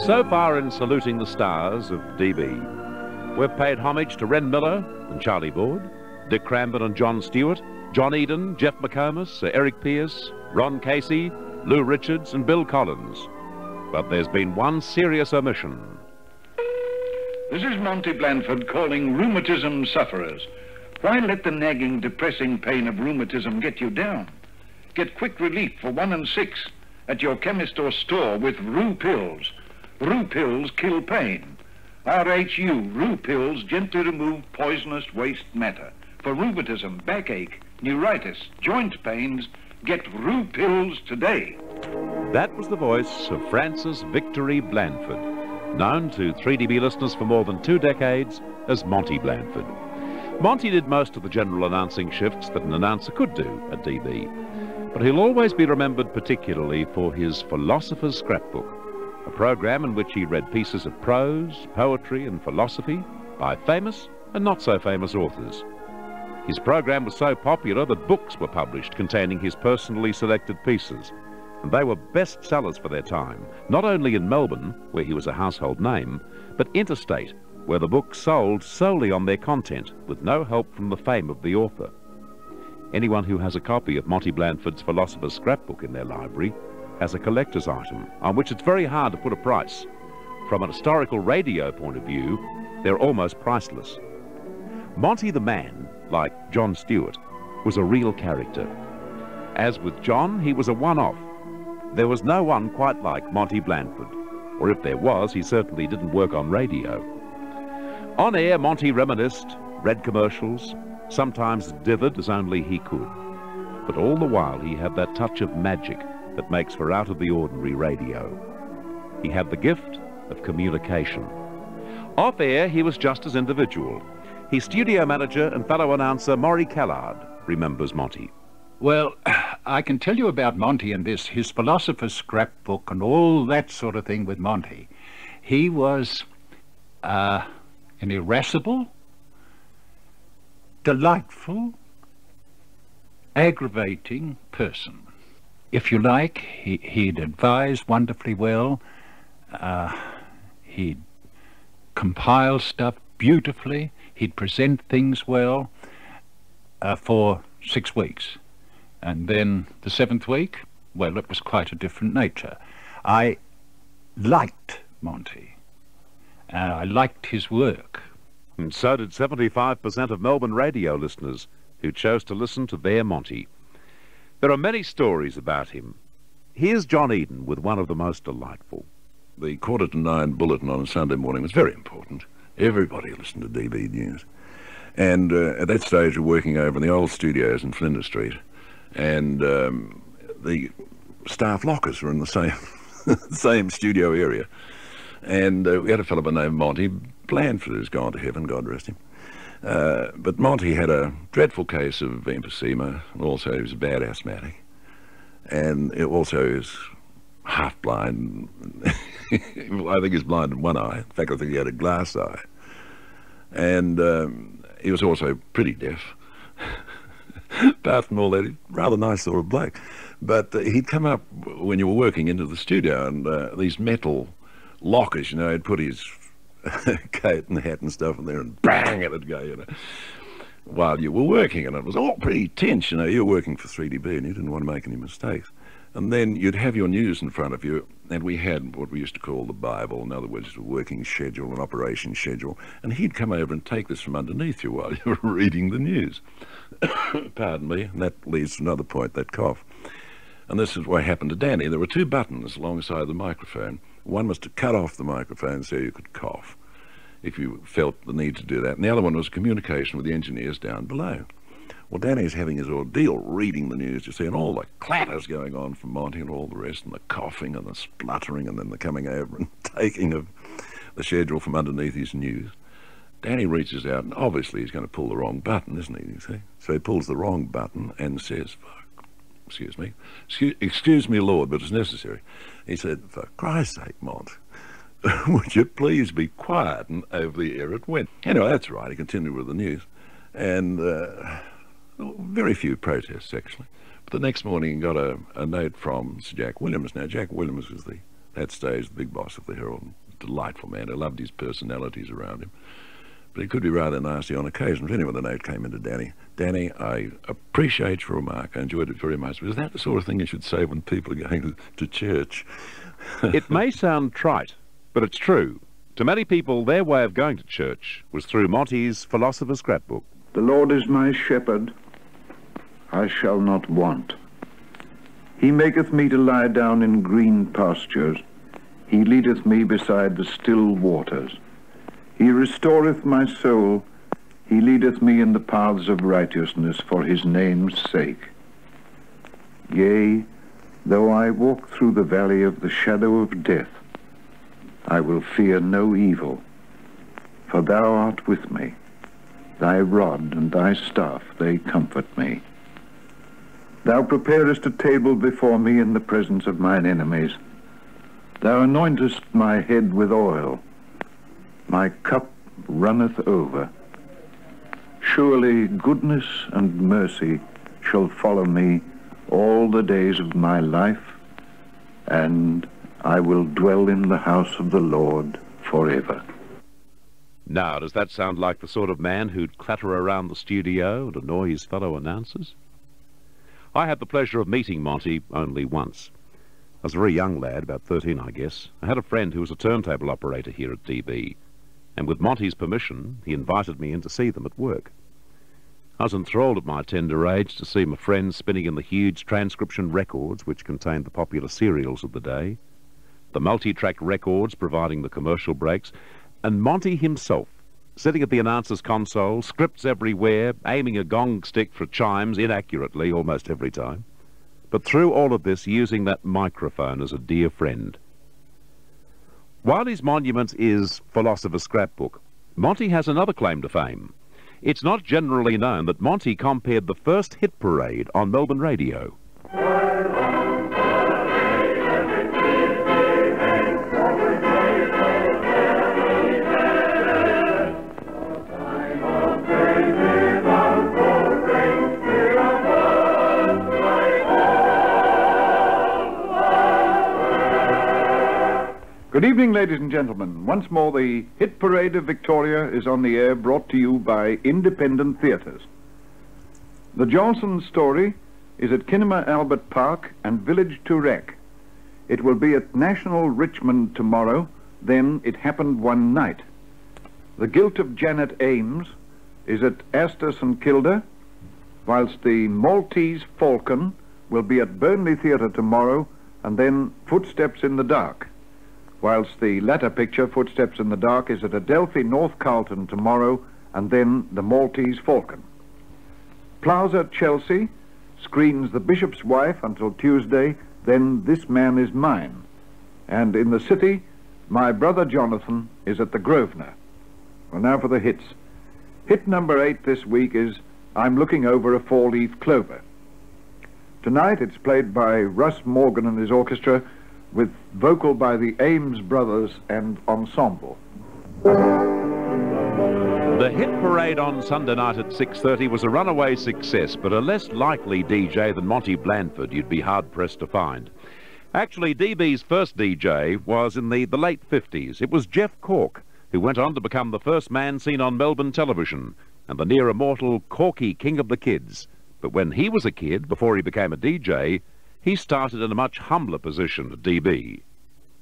So far in saluting the stars of DB, we've paid homage to Ren Miller and Charlie Board, Dick Cramben and John Stewart, John Eden, Jeff McComas, Sir Eric Pierce, Ron Casey, Lou Richards and Bill Collins. But there's been one serious omission. This is Monty Blandford calling rheumatism sufferers. Why let the nagging, depressing pain of rheumatism get you down? Get quick relief for 1 and 6 at your chemist or store with Rheu pills. Rheu pills kill pain. RHU, Rheu pills gently remove poisonous waste matter. For rheumatism, backache, neuritis, joint pains, get Rheu pills today. That was the voice of Francis Victory Blandford, known to 3DB listeners for more than 2 decades as Monty Blandford. Monty did most of the general announcing shifts that an announcer could do at DB, but he'll always be remembered particularly for his Philosopher's Scrapbook, a program in which he read pieces of prose, poetry and philosophy by famous and not so famous authors. His program was so popular that books were published containing his personally selected pieces, and they were bestsellers for their time, not only in Melbourne, where he was a household name, but interstate, where the books sold solely on their content, with no help from the fame of the author. Anyone who has a copy of Monty Blandford's Philosopher's Scrapbook in their library has a collector's item on which it's very hard to put a price. From an historical radio point of view, they're almost priceless. Monty the man, like John Stewart, was a real character. As with John, he was a one-off. There was no one quite like Monty Blandford, or if there was, he certainly didn't work on radio. On air, Monty reminisced, read commercials, sometimes dithered as only he could. But all the while he had that touch of magic that makes for out-of-the-ordinary radio. He had the gift of communication. Off air, he was just as individual. His studio manager and fellow announcer Maury Callard remembers Monty. Well, I can tell you about Monty and his Philosopher's Scrapbook and all that sort of thing with Monty. He was an irascible, delightful, aggravating person. If you like, he'd advise wonderfully well. He'd compile stuff beautifully. He'd present things well for 6 weeks. And then the 7th week, well, it was quite a different nature. I liked Monty. I liked his work. And so did 75% of Melbourne radio listeners who chose to listen to their Monty. There are many stories about him. Here's John Eden with one of the most delightful. The 8:45 bulletin on a Sunday morning was very important. Everybody listened to DB News. And at that stage, we were working over in the old studios in Flinders Street. And the staff lockers were in the same, same studio area. And we had a fellow by the name of Monty Blandford, who's gone to heaven, God rest him. But Monty had a dreadful case of emphysema, and also he was a bad asthmatic. And it also is half blind. I think he's blind in one eye. In fact, I think he had a glass eye. And he was also pretty deaf. Apart from all that, he's a rather nice sort of bloke. But he'd come up when you were working into the studio, and these metal lockers, you know, he'd put his coat and hat and stuff in there, and bang, it'd go, you know, while you were working. And it was all pretty tense, you know. You were working for 3DB and you didn't want to make any mistakes. And then you'd have your news in front of you, and we had what we used to call the Bible, in other words, a working schedule, an operation schedule, and he'd come over and take this from underneath you while you were reading the news. Pardon me, and that leads to another point, that cough. And this is what happened to Danny. There were 2 buttons alongside the microphone. One was to cut off the microphone so you could cough, if you felt the need to do that. And the other one was communication with the engineers down below. Well, Danny's having his ordeal reading the news, you see, and all the clatters going on from Monty and all the rest, and the coughing and the spluttering, and then the coming over and taking of the schedule from underneath his news. Danny reaches out, and obviously he's going to pull the wrong button, isn't he, you see? So he pulls the wrong button and says, excuse me, Lord, but it's necessary. He said, for Christ's sake, Mont, would you please be quiet? And over the air it went. Anyway, that's right, he continued with the news. And very few protests, actually. But the next morning he got a note from Sir Jack Williams. Now, Jack Williams was the that stage the big boss of the Herald. Delightful man. I loved his personalities around him. But he could be rather nasty on occasion. If anyone the note came into Danny, I appreciate your remark. I enjoyed it very much. But is that the sort of thing you should say when people are going to church? It may sound trite, but it's true. To many people, their way of going to church was through Monty's philosopher's scrapbook. The Lord is my shepherd, I shall not want. He maketh me to lie down in green pastures. He leadeth me beside the still waters. He restoreth my soul. He leadeth me in the paths of righteousness for his name's sake. Yea, though I walk through the valley of the shadow of death, I will fear no evil, for thou art with me. Thy rod and thy staff, they comfort me. Thou preparest a table before me in the presence of mine enemies. Thou anointest my head with oil. My cup runneth over. Surely goodness and mercy shall follow me all the days of my life, and I will dwell in the house of the Lord forever. Now, does that sound like the sort of man who'd clatter around the studio and annoy his fellow announcers? I had the pleasure of meeting Monty only once. I was a very young lad, about 13, I guess. I had a friend who was a turntable operator here at DB, and with Monty's permission, he invited me in to see them at work. I was enthralled at my tender age to see my friends spinning in the huge transcription records which contained the popular serials of the day, the multi-track records providing the commercial breaks, and Monty himself, sitting at the announcer's console, scripts everywhere, aiming a gong stick for chimes inaccurately almost every time, but through all of this using that microphone as a dear friend. While his monument is philosopher's scrapbook, Monty has another claim to fame. It's not generally known that Monty compared the first hit parade on Melbourne radio. Good evening, ladies and gentlemen. Once more, the Hit Parade of Victoria is on the air, brought to you by independent theatres. The Johnson story is at Kinema Albert Park and Village Turek. It will be at National Richmond tomorrow, then It Happened One Night. The Guilt of Janet Ames is at Astor St Kilda, whilst the Maltese Falcon will be at Burnley Theatre tomorrow, and then Footsteps in the Dark, whilst the latter picture, Footsteps in the Dark, is at Adelphi North Carlton tomorrow, and then the Maltese Falcon. Plaza Chelsea screens The Bishop's Wife until Tuesday, then This Man Is Mine. And in the city, My Brother Jonathan is at the Grosvenor. Well, now for the hits. Hit number 8 this week is I'm Looking Over a Four-Leaf Clover. Tonight it's played by Russ Morgan and his orchestra, with vocal by the Ames Brothers and ensemble. The Hit Parade on Sunday night at 6:30 was a runaway success, but a less likely DJ than Monty Blandford you'd be hard-pressed to find. Actually, DB's first DJ was in the late 50s. It was Jeff Cork, who went on to become the first man seen on Melbourne television, and the near-immortal Corky King of the Kids. But when he was a kid, before he became a DJ, he started in a much humbler position at DB.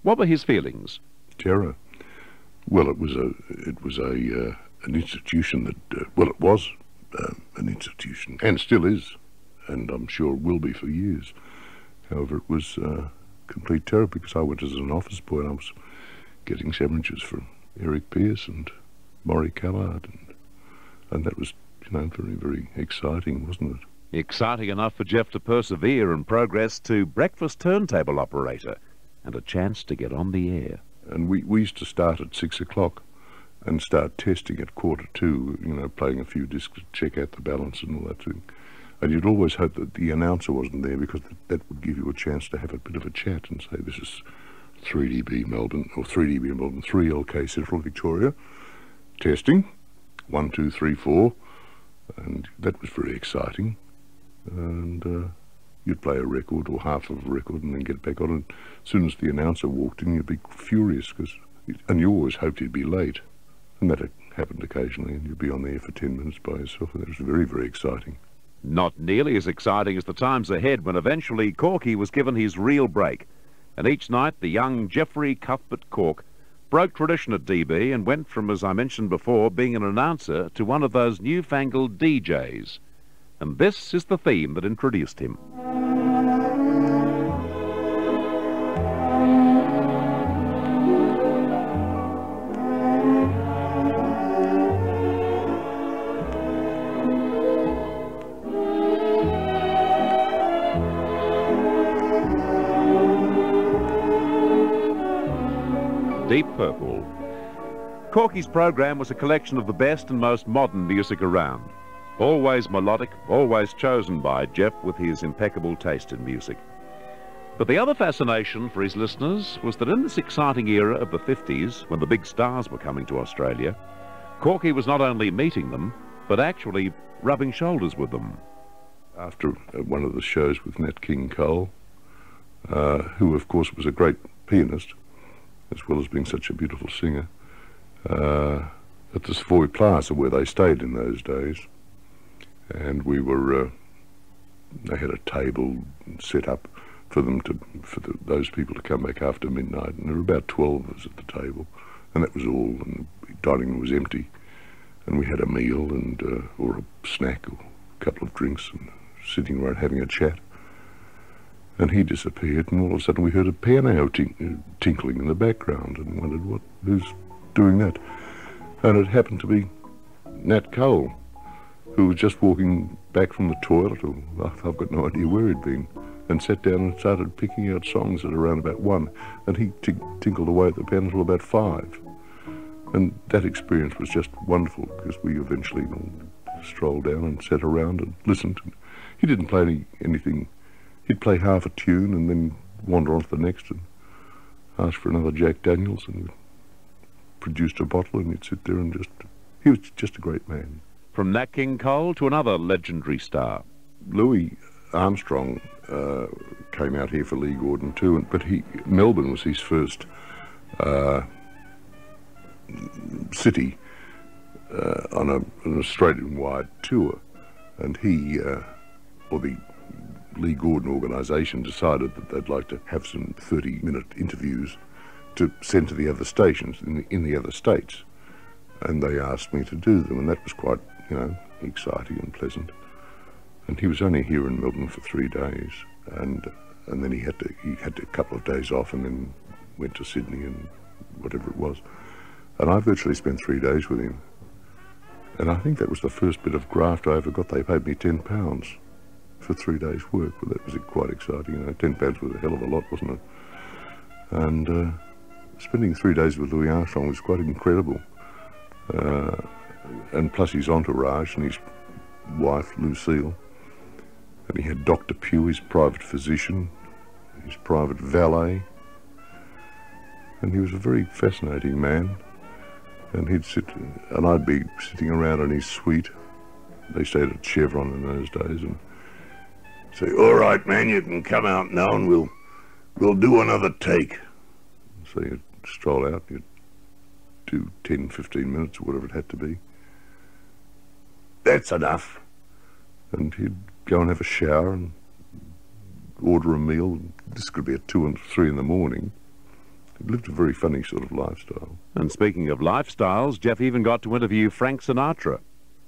What were his feelings? Terror. Well, it was an institution that, it was an institution, and still is, and I'm sure will be for years. However, it was complete terror, because I went as an office boy and I was getting signatures from Eric Pearce and Maury Callard, and that was, very, very exciting, wasn't it? Exciting enough for Jeff to persevere and progress to breakfast turntable operator and a chance to get on the air. And we used to start at 6 o'clock and start testing at 1:45, playing a few discs to check out the balance and all that thing. And you'd always hope that the announcer wasn't there, because that would give you a chance to have a bit of a chat and say, this is 3DB Melbourne, or 3DB Melbourne, 3LK Central Victoria, testing, 1, 2, 3, 4, and that was very exciting. And you'd play a record or half of a record and then get back on. And as soon as the announcer walked in, you'd be furious, and you always hoped he'd be late. And that happened occasionally, and you'd be on there for 10 minutes by yourself, and that was very, very exciting. Not nearly as exciting as the times ahead when eventually Corky was given his real break. And each night the young Geoffrey Cuthbert Cork broke tradition at DB and went from, as I mentioned before, being an announcer to one of those newfangled DJs. And this is the theme that introduced him. Deep Purple. Corky's program was a collection of the best and most modern music around. Always melodic, always chosen by Jeff with his impeccable taste in music. But the other fascination for his listeners was that in this exciting era of the 50s, when the big stars were coming to Australia, Corky was not only meeting them, but actually rubbing shoulders with them. After one of the shows with Nat King Cole, who of course was a great pianist, as well as being such a beautiful singer, at the Savoy Plaza where they stayed in those days. And we were, they had a table set up for them those people to come back after midnight, and there were about 12 of us at the table, and that was all, and the dining room was empty, and we had a meal and or a snack or a couple of drinks and sitting around having a chat. And he disappeared, and all of a sudden we heard a piano tinkling in the background, and wondered who's doing that. And it happened to be Nat Cole, who was just walking back from the toilet, or I've got no idea where he'd been, and sat down and started picking out songs at around about 1, and he tinkled away at the piano until about 5. And that experience was just wonderful, because we eventually strolled down and sat around and listened. And he didn't play anything. He'd play half a tune and then wander on to the next and ask for another Jack Daniels, and produced a bottle, and he'd sit there and he was just a great man. From Nat King Cole to another legendary star. Louis Armstrong came out here for Lee Gordon too, but Melbourne was his first city on an Australian-wide tour, and the Lee Gordon organisation decided that they'd like to have some 30-minute interviews to send to the other stations in the other states, and they asked me to do them, and that was quite, exciting and pleasant. And he was only here in Melbourne for 3 days, and then he had a couple of days off, and then went to Sydney and whatever it was, and I virtually spent 3 days with him, and I think that was the first bit of graft I ever got. They paid me £10 for 3 days' work, but that was quite exciting. £10 was a hell of a lot, wasn't it? And spending 3 days with Louis Armstrong was quite incredible. And plus his entourage and his wife, Lucille. And he had Dr. Pugh, his private physician, his private valet. And he was a very fascinating man. And he'd sit, and I'd be sitting around in his suite. They stayed at Chevron in those days, and say, "All right, man, you can come out now and we'll do another take." So you'd stroll out, you'd do 10, 15 minutes or whatever it had to be. "That's enough." And he'd go and have a shower and order a meal. This could be at 2 and 3 in the morning. He lived a very funny sort of lifestyle. And speaking of lifestyles, Jeff even got to interview Frank Sinatra.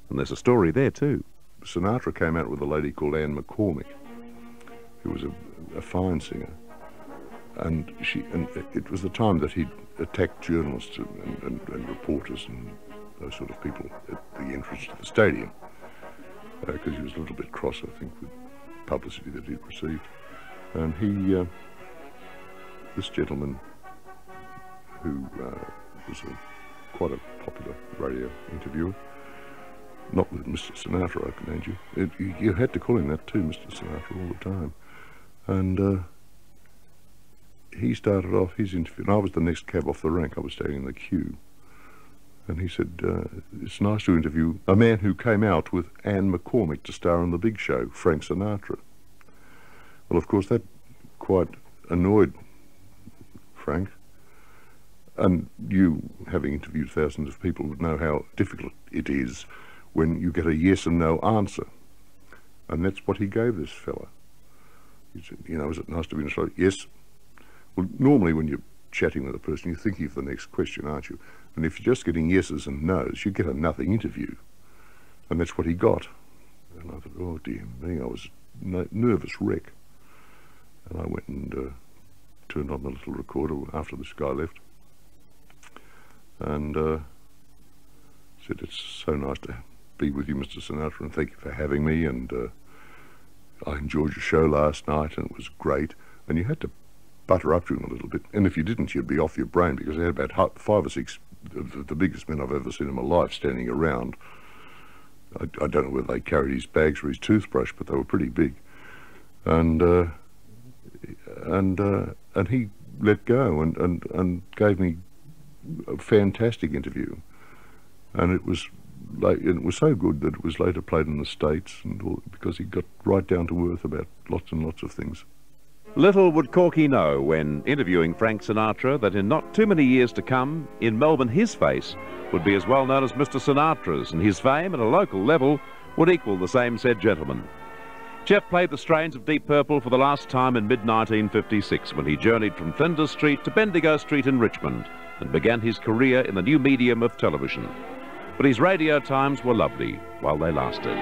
And there's a story there too. Sinatra came out with a lady called Anne McCormick, who was a fine singer. And it was the time that he'd attacked journalists and reporters and those sort of people at the entrance to the stadium, because he was a little bit cross, I think, with publicity that he'd received. And this gentleman, who was quite a popular radio interviewer, not with Mr. Sinatra, I can add you. You had to call him that too, Mr. Sinatra, all the time. And he started off his interview, and I was the next cab off the rank. I was standing in the queue. And he said, "It's nice to interview a man who came out with Anne McCormick to star in the big show, Frank Sinatra." Well, of course, that quite annoyed Frank. And you, having interviewed thousands of people, would know how difficult it is when you get a yes and no answer. And that's what he gave this fella. He said, you know, is it nice to be in Australia? Yes. Well, normally when you're chatting with a person, you're thinking of the next question, aren't you? And if you're just getting yeses and nos, you get a nothing interview. And that's what he got. And I thought, oh dear me, I was a nervous wreck. And I went and turned on the little recorder after this guy left. And said, it's so nice to be with you, Mr. Sinatra, and thank you for having me. And I enjoyed your show last night, and it was great. And you had to butter up to him a little bit. And if you didn't, you'd be off your brain, because they had about 5 or 6 of the biggest men I've ever seen in my life standing around. I don't know whether they carried his bags or his toothbrush, but they were pretty big. And he let go and gave me a fantastic interview. And it was so good that it was later played in the States, and all, because he got right down to earth about lots and lots of things. Little would Corky know, when interviewing Frank Sinatra, that in not too many years to come, in Melbourne, his face would be as well known as Mr. Sinatra's, and his fame at a local level would equal the same said gentleman. Jeff played the strains of Deep Purple for the last time in mid-1956, when he journeyed from Flinders Street to Bendigo Street in Richmond and began his career in the new medium of television. But his radio times were lovely while they lasted.